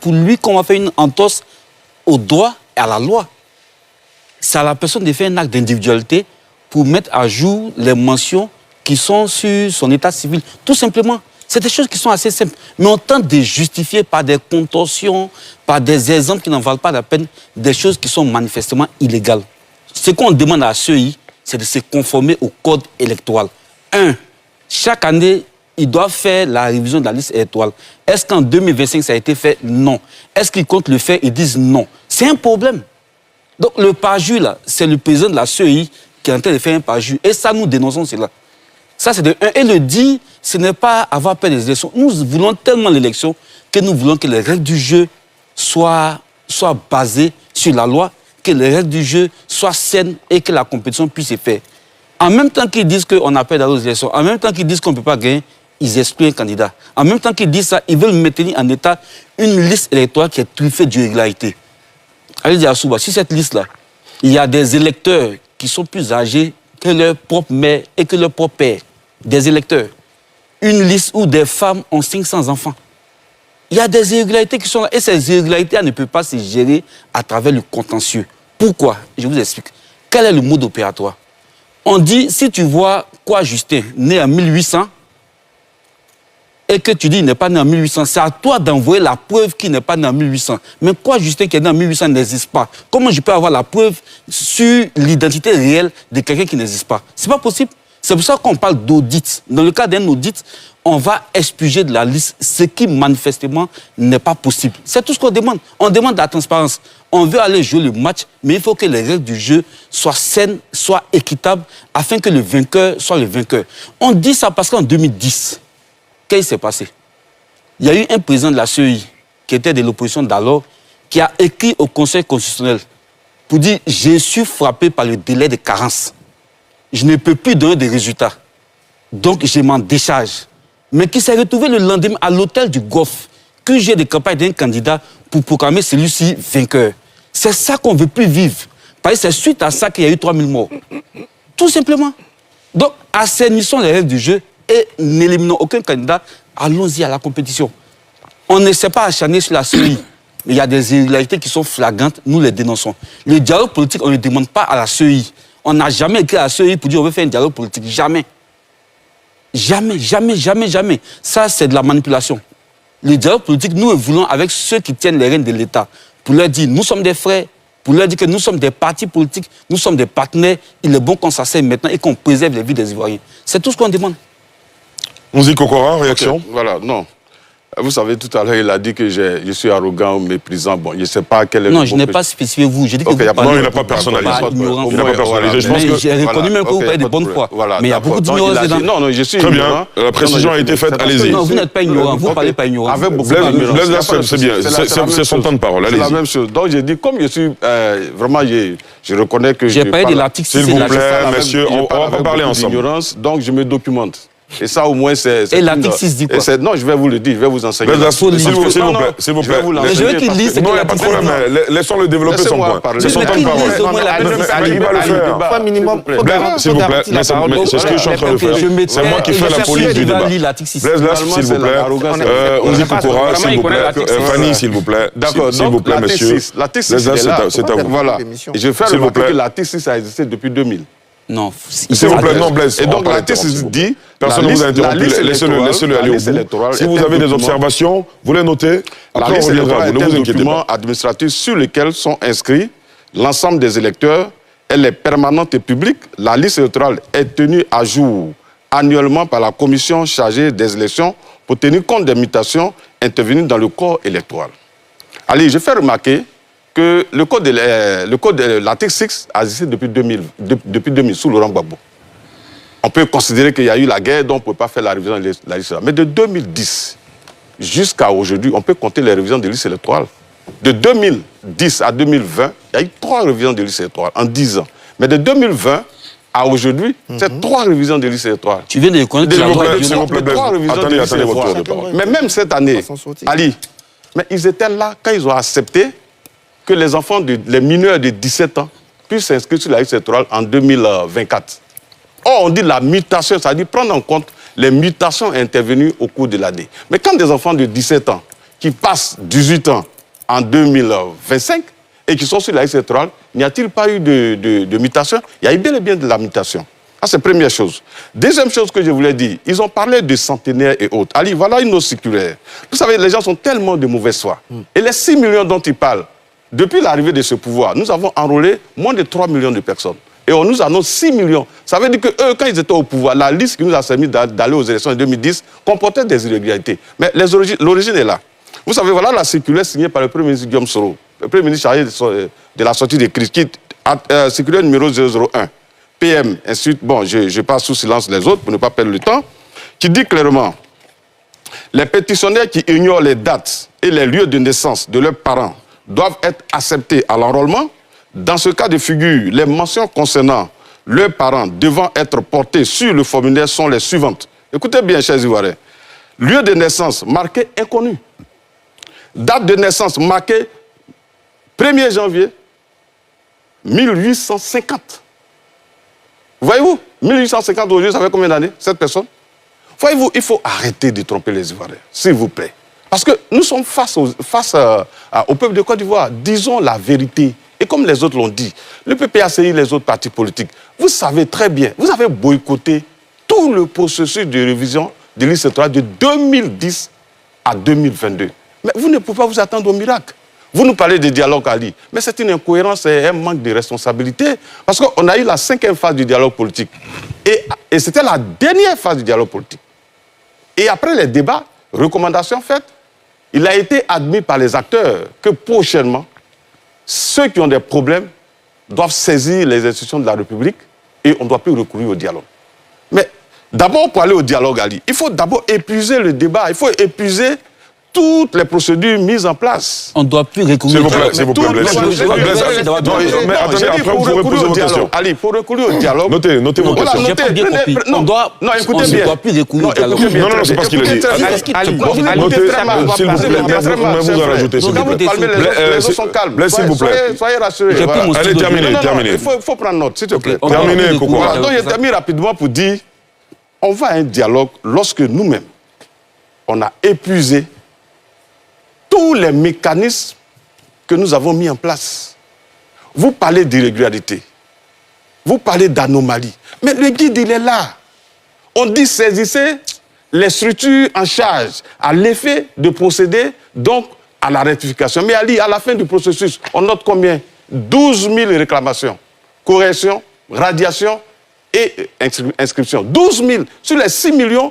Pour lui, qu'on va faire une entorse au droit et à la loi. C'est à la personne de faire un acte d'individualité pour mettre à jour les mentions qui sont sur son état civil. Tout simplement. C'est des choses qui sont assez simples. Mais on tente de justifier par des contorsions, par des exemples qui n'en valent pas la peine, des choses qui sont manifestement illégales. Ce qu'on demande à la CEI, c'est de se conformer au code électoral. Chaque année, ils doivent faire la révision de la liste électorale. Est-ce qu'en 2025, ça a été fait? Non. Est-ce qu'ils comptent le faire? Ils disent non. C'est un problème. Donc le parjure, là, c'est le président de la CEI qui est en train de faire un parjure. Et ça, nous dénonçons cela. Ça, c'est de un. Et le dire, ce n'est pas avoir peur des élections. Nous voulons tellement l'élection que nous voulons que les règles du jeu soient basées sur la loi, que les règles du jeu soient saines et que la compétition puisse se faire. En même temps qu'ils disent qu'on a peur d'aller aux élections, en même temps qu'ils disent qu'on ne peut pas gagner, ils excluent un candidat. En même temps qu'ils disent ça, ils veulent maintenir en état une liste électorale qui est truffée d'irrégularité. Allez dire à Souba, si cette liste-là, il y a des électeurs qui sont plus âgés que leur propre mère et que leur propre père, des électeurs. Une liste où des femmes ont 500 enfants. Il y a des irrégularités qui sont là. Et ces irrégularités ne peuvent pas se gérer à travers le contentieux. Pourquoi? Je vous explique. Quel est le mode opératoire? On dit, si tu vois quoi Justin, né en 1800, et que tu dis qu'il n'est pas né en 1800, c'est à toi d'envoyer la preuve qu'il n'est pas né en 1800. Mais quoi Justin qui est né en 1800 n'existe pas? Comment je peux avoir la preuve sur l'identité réelle de quelqu'un qui n'existe pas? C'est pas possible. C'est pour ça qu'on parle d'audit. Dans le cas d'un audit, on va expurger de la liste ce qui manifestement n'est pas possible. C'est tout ce qu'on demande. On demande de la transparence. On veut aller jouer le match, mais il faut que les règles du jeu soient saines, soient équitables, afin que le vainqueur soit le vainqueur. On dit ça parce qu'en 2010, qu'est-ce qui s'est passé? Il y a eu un président de la CEI, qui était de l'opposition d'alors, qui a écrit au Conseil constitutionnel pour dire « Je suis frappé par le délai de carence. Je ne peux plus donner des résultats. Donc, je m'en décharge. » Mais qui s'est retrouvé le lendemain à l'hôtel du Golfe, que j'ai des campagnes d'un candidat pour proclamer celui-ci vainqueur. C'est ça qu'on ne veut plus vivre. Parce que c'est suite à ça qu'il y a eu 3000 morts. Tout simplement. Donc, assainissons les règles du jeu et n'éliminons aucun candidat. Allons-y à la compétition. On ne s'est pas acharné sur la CEI. Mais il y a des irrégularités qui sont flagrantes, nous les dénonçons. Le dialogue politique, on ne le demande pas à la CEI. On n'a jamais écrit à la CEI pour dire on veut faire un dialogue politique. Jamais. Jamais, jamais, jamais, jamais. Ça, c'est de la manipulation. Le dialogue politique, nous le voulons avec ceux qui tiennent les rênes de l'État. Pour leur dire, nous sommes des frères. Pour leur dire que nous sommes des partis politiques, nous sommes des partenaires. Il est bon qu'on s'asseye maintenant et qu'on préserve les vies des Ivoiriens. C'est tout ce qu'on demande. Mouzi Kokora, réaction? Okay, voilà, non. Vous savez, tout à l'heure, il a dit que je suis arrogant ou méprisant. Bon, je ne sais pas quel est le Non, je n'ai pas spécifié vous. J'ai dit que vous parlez... Non, il n'a pas personnalisé. Il n'a pas personnalisé. Je pense que... J'ai reconnu même que vous parlez de bonne foi. Voilà, mais il y a beaucoup d'ignorance dedans. Non, non, je suis très bien. La précision a été faite. Allez-y. Non, vous n'êtes pas ignorant. Vous ne parlez pas ignorant. Avec beaucoup d'ignorance. C'est bien. C'est son temps de parole. Allez-y. C'est la même chose. Donc, j'ai dit, comme je suis... Vraiment, je reconnais que... J'ai parlé de l'article 6. S'il vous plaît, messieurs, on va pas parler ensemble. Donc, je me documente. Et ça, au moins, c'est... Et l'article 6 dit quoi? Non, je vais vous le dire, je vais vous enseigner. S'il vous plaît, s'il vous plaît. Je veux qu'il lise ce Non, il n'y a pas de problème, laissons-le développer son point. C'est son temps de parole. Il va le faire. Pas minimum. S'il vous plaît, c'est ce que je suis en train de faire. C'est moi qui fais la police du débat. Blaise Las, s'il vous plaît. Mouzi Kokora, s'il vous plaît. Fanny, s'il vous plaît. D'accord, s'il vous plaît, messieurs. Blaise Las, c'est à vous. Voilà. Je fais remarquer que l'article 6 a existé depuis 2000. Non. S'il vous plaît, non, Blaise. Et donc, l'article 6 dit... Personne ne vous a interrompu, laissez-le aller au bout. Si vous avez des observations, vous les notez. La liste électorale est un document administratif sur lequel sont inscrits l'ensemble des électeurs. Elle est permanente et publique. La liste électorale est tenue à jour annuellement par la commission chargée des élections pour tenir compte des mutations intervenues dans le corps électoral. Allez, je fais remarquer que le code de l'article 6 a existé depuis 2000 sous Laurent Gbagbo. On peut considérer qu'il y a eu la guerre, donc on ne peut pas faire la révision de la liste. Mais de 2010 jusqu'à aujourd'hui, on peut compter les révisions de liste électorale. De 2010 à 2020, il y a eu 3 révisions de liste électorale en 10 ans. Mais de 2020 à aujourd'hui, c'est 3 révisions de liste électorale. Tu viens de reconnaître que la loi est violente. Attendez votre tour de parole. Mais même cette année, Ali, mais ils étaient là quand ils ont accepté que les enfants, les mineurs de 17 ans puissent s'inscrire sur la liste électorale en 2024. Or, on dit la mutation, c'est-à-dire prendre en compte les mutations intervenues au cours de l'année. Mais quand des enfants de 17 ans qui passent 18 ans en 2025 et qui sont sur la liste électorale, n'y a-t-il pas eu de mutation? Il y a eu bel et bien de la mutation. Ça, c'est la première chose. Deuxième chose que je voulais dire, ils ont parlé de centenaires et autres. Ali, voilà une autre circulaire. Vous savez, les gens sont tellement de mauvaise foi. Et les 6 millions dont ils parlent, depuis l'arrivée de ce pouvoir, nous avons enrôlé moins de 3 millions de personnes. Et on nous annonce 6 millions. Ça veut dire que eux, quand ils étaient au pouvoir, la liste qui nous a permis d'aller aux élections en 2010 comportait des irrégularités. Mais l'origine est là. Vous savez, voilà la circulaire signée par le Premier ministre Guillaume Soro, le Premier ministre chargé de la sortie des crises, circulaire numéro 001. PM, ensuite, bon, je passe sous silence les autres pour ne pas perdre le temps, qui dit clairement, les pétitionnaires qui ignorent les dates et les lieux de naissance de leurs parents doivent être acceptés à l'enrôlement. Dans ce cas de figure, les mentions concernant leurs parents devant être portées sur le formulaire sont les suivantes. Écoutez bien, chers Ivoiriens. Lieu de naissance marqué inconnu. Date de naissance marquée 1er janvier 1850. Voyez-vous, 1850 aujourd'hui, ça fait combien d'années, cette personne? Voyez-vous, il faut arrêter de tromper les Ivoiriens, s'il vous plaît. Parce que nous sommes face au peuple de Côte d'Ivoire. Disons la vérité. Et comme les autres l'ont dit, le PPACI, les autres partis politiques, vous savez très bien, vous avez boycotté tout le processus de révision de liste électorale de 2010 à 2022. Mais vous ne pouvez pas vous attendre au miracle. Vous nous parlez de dialogue, Ali, mais c'est une incohérence et un manque de responsabilité. Parce qu'on a eu la 5e phase du dialogue politique. Et c'était la dernière phase du dialogue politique. Et après les débats, recommandations faites, il a été admis par les acteurs que prochainement, ceux qui ont des problèmes doivent saisir les institutions de la République et on ne doit plus recourir au dialogue. Mais d'abord, pour aller au dialogue, Ali, il faut d'abord épuiser le débat, il faut épuiser toutes les procédures mises en place. On ne doit plus recourir au dialogue. S'il vous plaît, mais attendez, après vous pourrez poser vos questions. Ali, pour recourir au dialogue... Notez vos questions. J'ai pas bien compris. Non, écoutez bien. On ne doit plus recourir au dialogue. Non, c'est pas ce qu'il a dit. Notez, s'il vous plaît, mais vous en rajoutez, s'il vous plaît. Les gens sont calmes. S'il vous plaît. Soyez rassurés. Allez, terminez. Il faut prendre note, s'il te plaît. Terminez, Kokora. Donc, je termine rapidement pour dire, on va à un dialogue lorsque nous-mêmes, on a épuisé tous les mécanismes que nous avons mis en place. Vous parlez d'irrégularité, vous parlez d'anomalie, mais le guide, il est là. On dit saisissez les structures en charge à l'effet de procéder donc à la rectification. Mais Ali, à la fin du processus, on note combien? 12 000 réclamations, corrections, radiations et inscriptions. 12 000 sur les 6 millions